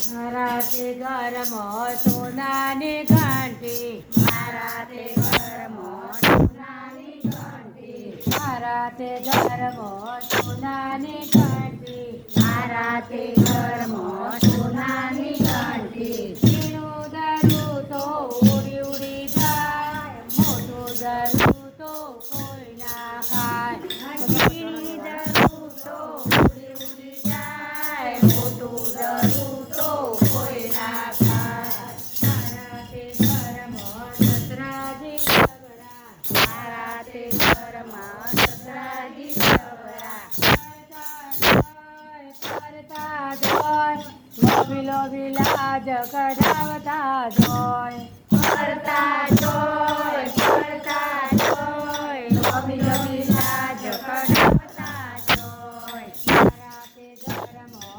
મારા તે ઘરમાં સોનાની ઘંટી, મારા તે ઘરમાં સોનાની ઘંટી, મારા તે ઘરમાં સોનાની ઘંટી, મારા તે ઘરમાં સોનાની ઘંટી. ઝીણું દરું તો ઉડી ઉડી જાય, મોટું દરું તો કોઈ ના ખાય. ઝીણી દરું તો ઉડી ઉડી જાય, મોટું દરું તો કોઈ ના ખાય. મારા તે ઘરમાં સસરાજી સગડા, મારા તે ઘરમાં સસરાજી સવરા, કરતા જોય, લોભી લોભી લાજ કઢાવતા જોય. કરતા જોય, લોભી લોભી લાજ કઢાવતા જોય. મારા તે ઘરમાં